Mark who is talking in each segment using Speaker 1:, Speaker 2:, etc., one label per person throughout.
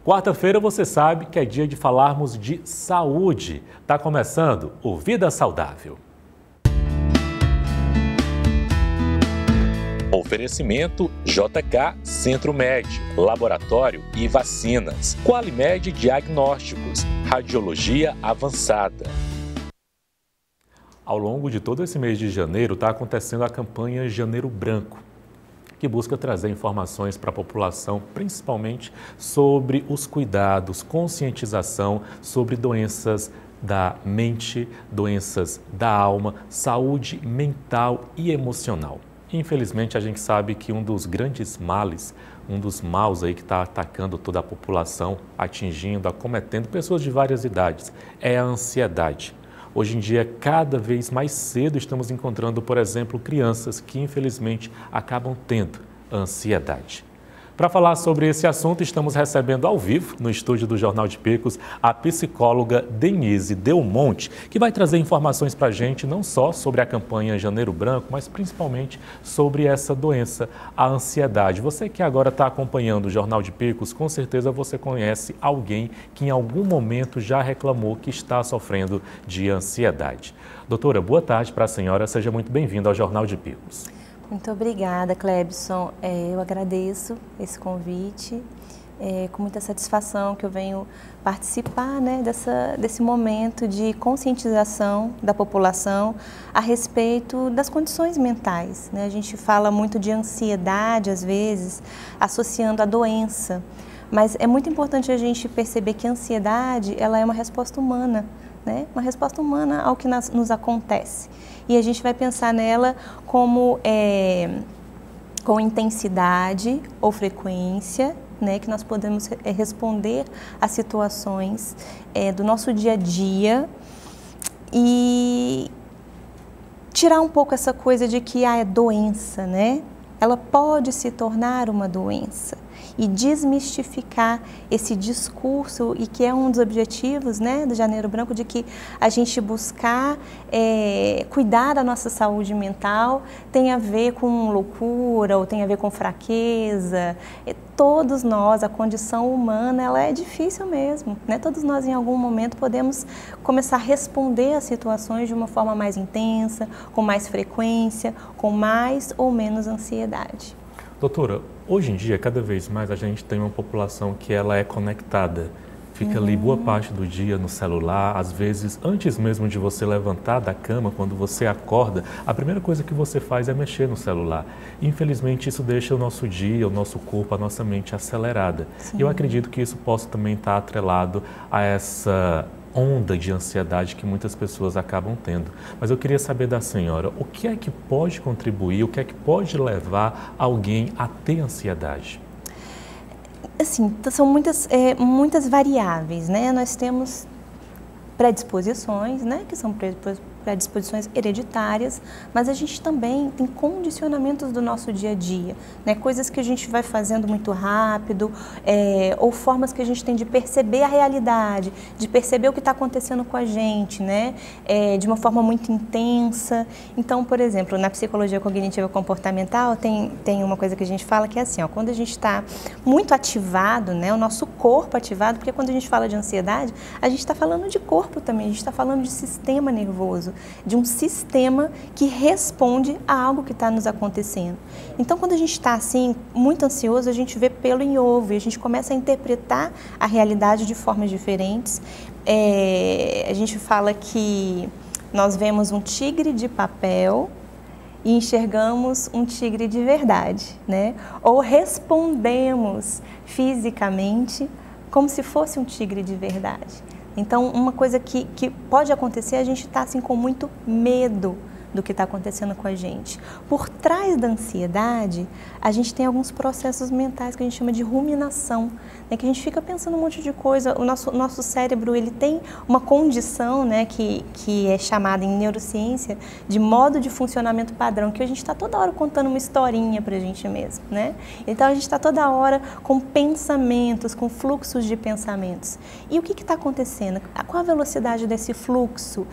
Speaker 1: Quarta-feira você sabe que é dia de falarmos de saúde. Está começando o Vida Saudável. Oferecimento JK Centro Med, Laboratório e Vacinas, Qualimed Diagnósticos, Radiologia Avançada. Ao longo de todo esse mês de janeiro está acontecendo a campanha Janeiro Branco, que busca trazer informações para a população, principalmente sobre os cuidados, conscientização sobre doenças da mente, doenças da alma, saúde mental e emocional. Infelizmente, a gente sabe que um dos grandes males, um dos maus aí que está atacando toda a população, atingindo, acometendo pessoas de várias idades, é a ansiedade. Hoje em dia, cada vez mais cedo, estamos encontrando, por exemplo, crianças que, infelizmente, acabam tendo ansiedade. Para falar sobre esse assunto, estamos recebendo ao vivo, no estúdio do Jornal de Picos, a psicóloga Denise Delmonte, que vai trazer informações para a gente, não só sobre a campanha Janeiro Branco, mas principalmente sobre essa doença, a ansiedade. Você que agora está acompanhando o Jornal de Picos, com certeza você conhece alguém que em algum momento já reclamou que está sofrendo de ansiedade. Doutora, boa tarde para a senhora, seja muito bem-vinda ao Jornal de Picos.
Speaker 2: Muito obrigada, Clebson. Eu agradeço esse convite, com muita satisfação que eu venho participar, né, desse momento de conscientização da população a respeito das condições mentais, né? A gente fala muito de ansiedade, às vezes, associando a doença, mas é muito importante a gente perceber que a ansiedade ela é uma resposta humana, né? Uma resposta humana ao que nos acontece. E a gente vai pensar nela como com intensidade ou frequência, né, que nós podemos responder a situações do nosso dia a dia e tirar um pouco essa coisa de que é doença, né? Ela pode se tornar uma doença e desmistificar esse discurso e que é um dos objetivos, né, do Janeiro Branco, de que a gente buscar cuidar da nossa saúde mental tem a ver com loucura ou tem a ver com fraqueza. Todos nós, a condição humana, ela é difícil mesmo, né? Todos nós em algum momento podemos começar a responder às situações de uma forma mais intensa, com mais frequência, com mais ou menos ansiedade.
Speaker 1: Doutora, hoje em dia, cada vez mais a gente tem uma população que ela é conectada. Fica ali boa parte do dia no celular, às vezes, antes mesmo de você levantar da cama, quando você acorda, a primeira coisa que você faz é mexer no celular. Infelizmente, isso deixa o nosso dia, o nosso corpo, a nossa mente acelerada. E eu acredito que isso possa também estar atrelado a essa onda de ansiedade que muitas pessoas acabam tendo. Mas eu queria saber da senhora, o que é que pode contribuir, o que é que pode levar alguém a ter ansiedade?
Speaker 2: Assim, são muitas variáveis, né? Nós temos predisposições, né, que são predisposições hereditárias, mas a gente também tem condicionamentos do nosso dia a dia, né, coisas que a gente vai fazendo muito rápido, ou formas que a gente tem de perceber a realidade, de perceber o que está acontecendo com a gente, né, de uma forma muito intensa. Então, por exemplo, na psicologia cognitiva comportamental tem uma coisa que a gente fala que é assim, ó, quando a gente está muito ativado, né, o nosso corpo ativado, porque quando a gente fala de ansiedade, a gente está falando de corpo também, a gente está falando de sistema nervoso, de um sistema que responde a algo que está nos acontecendo. Então, quando a gente está assim, muito ansioso, a gente vê pelo em ovo e a gente começa a interpretar a realidade de formas diferentes. A gente fala que nós vemos um tigre de papel e enxergamos um tigre de verdade, né? Ou respondemos fisicamente como se fosse um tigre de verdade. Então, uma coisa que pode acontecer, a gente está assim com muito medo do que está acontecendo com a gente. Por trás da ansiedade, a gente tem alguns processos mentais que a gente chama de ruminação, né, que a gente fica pensando um monte de coisa. O nosso cérebro, ele tem uma condição, né, que é chamada em neurociência de modo de funcionamento padrão, que a gente está toda hora contando uma historinha para a gente mesmo, né? Então, a gente está toda hora com pensamentos, com fluxos de pensamentos. E o que está acontecendo? Qual a velocidade desse fluxo?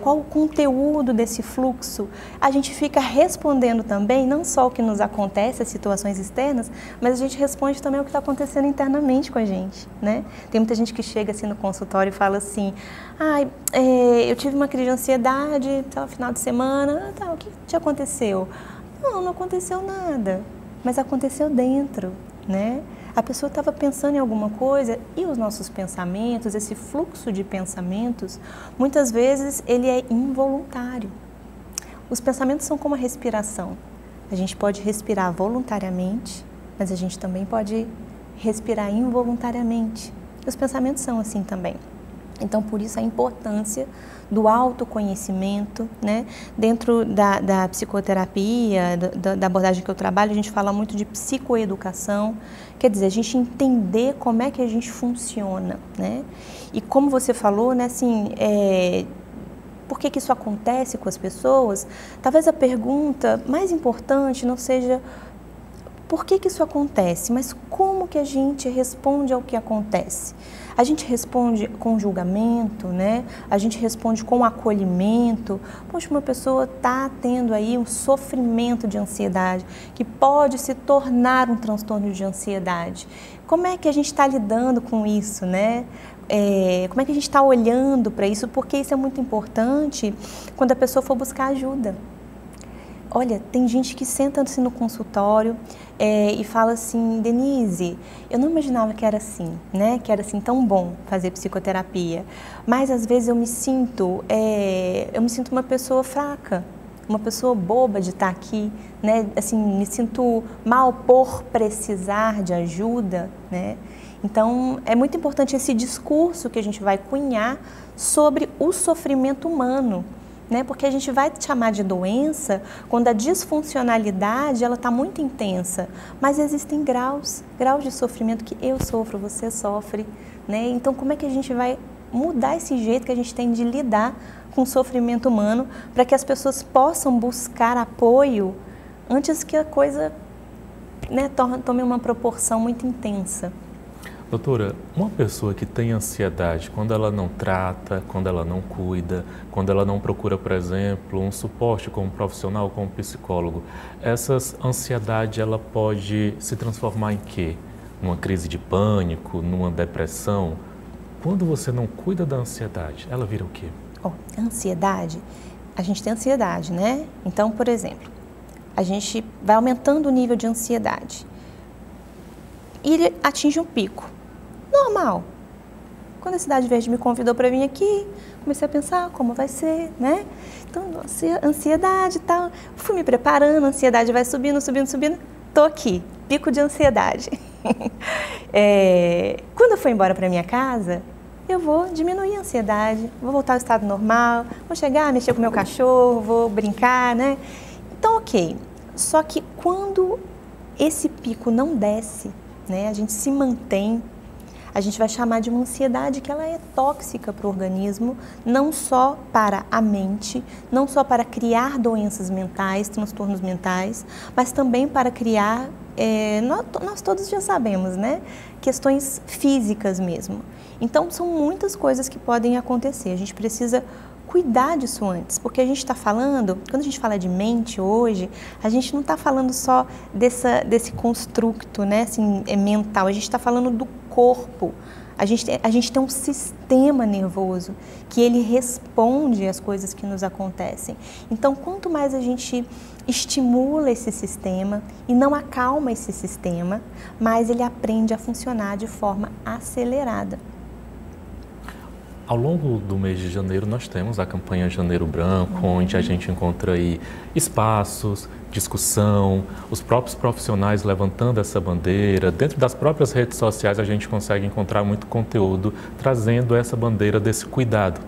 Speaker 2: Qual o conteúdo desse fluxo? fluxo, a gente fica respondendo também, não só o que nos acontece, as situações externas, mas a gente responde também o que está acontecendo internamente com a gente, né? Tem muita gente que chega assim no consultório e fala assim, eu tive uma crise de ansiedade, no final de semana, o que te aconteceu? Não aconteceu nada, mas aconteceu dentro, né? A pessoa estava pensando em alguma coisa e os nossos pensamentos, esse fluxo de pensamentos, muitas vezes ele é involuntário. Os pensamentos são como a respiração. A gente pode respirar voluntariamente, mas a gente também pode respirar involuntariamente. E os pensamentos são assim também. Então, por isso a importância do autoconhecimento, né? Dentro da psicoterapia, da abordagem que eu trabalho, a gente fala muito de psicoeducação, quer dizer, a gente entender como é que a gente funciona, né? E como você falou, né, assim, por que isso acontece com as pessoas? Talvez a pergunta mais importante não seja por que isso acontece, mas como que a gente responde ao que acontece. A gente responde com julgamento, né? A gente responde com acolhimento. Poxa, uma pessoa está tendo aí um sofrimento de ansiedade, que pode se tornar um transtorno de ansiedade. Como é que a gente está lidando com isso, né? Como é que a gente está olhando para isso? Porque isso é muito importante quando a pessoa for buscar ajuda. Olha, tem gente que senta-se no consultório e fala assim, Denise, eu não imaginava que era assim, né? Que era assim tão bom fazer psicoterapia, mas às vezes eu me sinto uma pessoa fraca, uma pessoa boba de estar aqui, né? Assim, me sinto mal por precisar de ajuda, né? Então, é muito importante esse discurso que a gente vai cunhar sobre o sofrimento humano, né? Porque a gente vai chamar de doença quando a disfuncionalidade ela está muito intensa, mas existem graus de sofrimento que eu sofro, você sofre, né? Então, como é que a gente vai mudar esse jeito que a gente tem de lidar com o sofrimento humano para que as pessoas possam buscar apoio antes que a coisa, né, tome uma proporção muito intensa?
Speaker 1: Doutora, uma pessoa que tem ansiedade, quando ela não trata, quando ela não cuida, quando ela não procura, por exemplo, um suporte como profissional, como psicólogo, essa ansiedade ela pode se transformar em quê? Numa crise de pânico, numa depressão? Quando você não cuida da ansiedade, ela vira o quê?
Speaker 2: Ansiedade, a gente tem ansiedade, né? Então, por exemplo, a gente vai aumentando o nível de ansiedade e ele atinge um pico. Normal. Quando a Cidade Verde me convidou para vir aqui, comecei a pensar como vai ser, né? Então, ansiedade e tal. Fui me preparando, a ansiedade vai subindo. Tô aqui, pico de ansiedade. Quando eu for embora para minha casa, eu vou diminuir a ansiedade, vou voltar ao estado normal, vou chegar, mexer com o meu cachorro, vou brincar, né? Então, ok. Só que quando esse pico não desce, né, a gente se mantém, a gente vai chamar de uma ansiedade que ela é tóxica para o organismo, não só para a mente, não só para criar doenças mentais, transtornos mentais, mas também para criar, nós todos já sabemos, né, questões físicas mesmo. Então, são muitas coisas que podem acontecer, a gente precisa cuidar disso antes, porque a gente está falando, quando a gente fala de mente hoje, a gente não está falando só desse construto, né, assim, mental, a gente está falando do corpo. A gente tem um sistema nervoso que ele responde às coisas que nos acontecem. Então, quanto mais a gente estimula esse sistema e não acalma esse sistema, mais ele aprende a funcionar de forma acelerada.
Speaker 1: Ao longo do mês de janeiro, nós temos a campanha Janeiro Branco, onde a gente encontra aí espaços, discussão, os próprios profissionais levantando essa bandeira. Dentro das próprias redes sociais, a gente consegue encontrar muito conteúdo trazendo essa bandeira desse cuidado,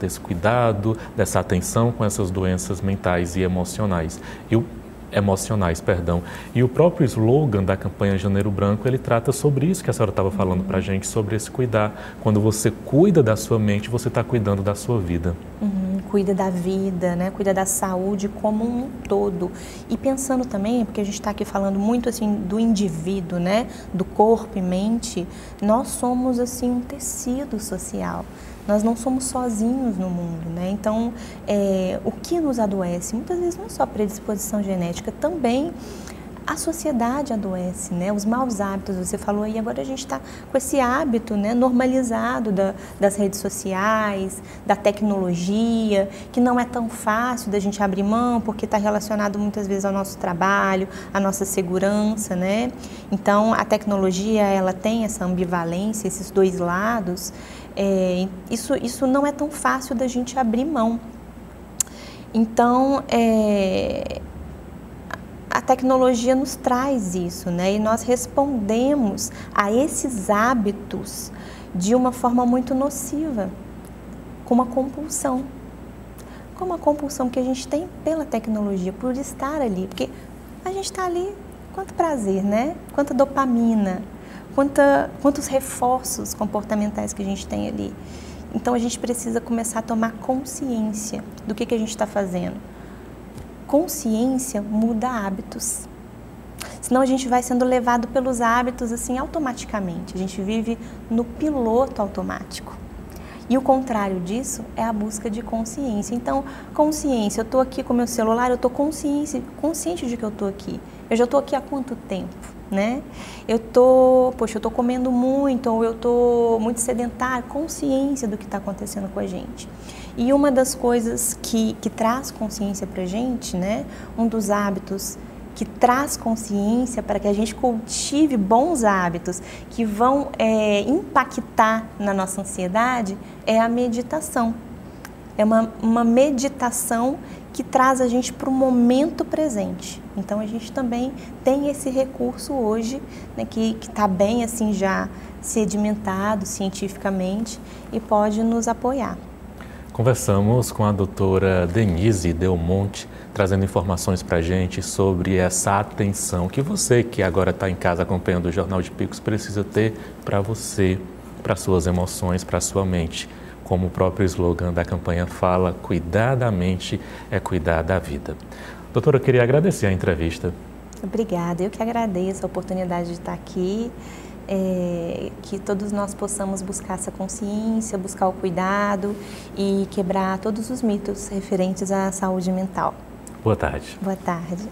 Speaker 1: dessa atenção com essas doenças mentais e emocionais. E o próprio slogan da campanha Janeiro Branco, ele trata sobre isso que a senhora estava falando para a gente, sobre esse cuidar. Quando você cuida da sua mente, você está cuidando da sua vida.
Speaker 2: cuida da vida, né? Cuida da saúde como um todo. E pensando também, porque a gente está aqui falando muito assim do indivíduo, né? Do corpo e mente, nós somos assim um tecido social. Nós não somos sozinhos no mundo, né? Então, o que nos adoece? Muitas vezes não é só predisposição genética, também a sociedade adoece, né? Os maus hábitos, você falou aí, agora a gente está com esse hábito, né, normalizado das redes sociais, da tecnologia, que não é tão fácil da gente abrir mão, porque está relacionado muitas vezes ao nosso trabalho, à nossa segurança, né? Então, a tecnologia, ela tem essa ambivalência, esses dois lados, isso não é tão fácil da gente abrir mão. Então, a tecnologia nos traz isso, né? E nós respondemos a esses hábitos de uma forma muito nociva, com uma compulsão. Com uma compulsão que a gente tem pela tecnologia, por estar ali. Porque a gente está ali, quanto prazer, né? Quanta dopamina, quantos reforços comportamentais que a gente tem ali. Então a gente precisa começar a tomar consciência do que a gente está fazendo. Consciência muda hábitos. Senão a gente vai sendo levado pelos hábitos assim automaticamente. A gente vive no piloto automático. E o contrário disso é a busca de consciência. Então, consciência, eu estou aqui com o meu celular, eu estou consciente de que eu estou aqui. Eu já estou aqui há quanto tempo, né? Eu estou comendo muito, ou eu estou muito sedentário, consciência do que está acontecendo com a gente. E uma das coisas que traz consciência para a gente, né? Um dos hábitos que traz consciência para que a gente cultive bons hábitos que vão impactar na nossa ansiedade é a meditação. É uma meditação que traz a gente para o momento presente. Então a gente também tem esse recurso hoje, né, que está bem assim já sedimentado cientificamente e pode nos apoiar.
Speaker 1: Conversamos com a doutora Denise Delmonte, trazendo informações para a gente sobre essa atenção que você que agora está em casa acompanhando o Jornal de Picos precisa ter para você, para suas emoções, para sua mente. Como o próprio slogan da campanha fala, cuidar da mente é cuidar da vida. Doutora, eu queria agradecer a entrevista.
Speaker 2: Obrigada, eu que agradeço a oportunidade de estar aqui. Que todos nós possamos buscar essa consciência, buscar o cuidado e quebrar todos os mitos referentes à saúde mental.
Speaker 1: Boa tarde.
Speaker 2: Boa tarde.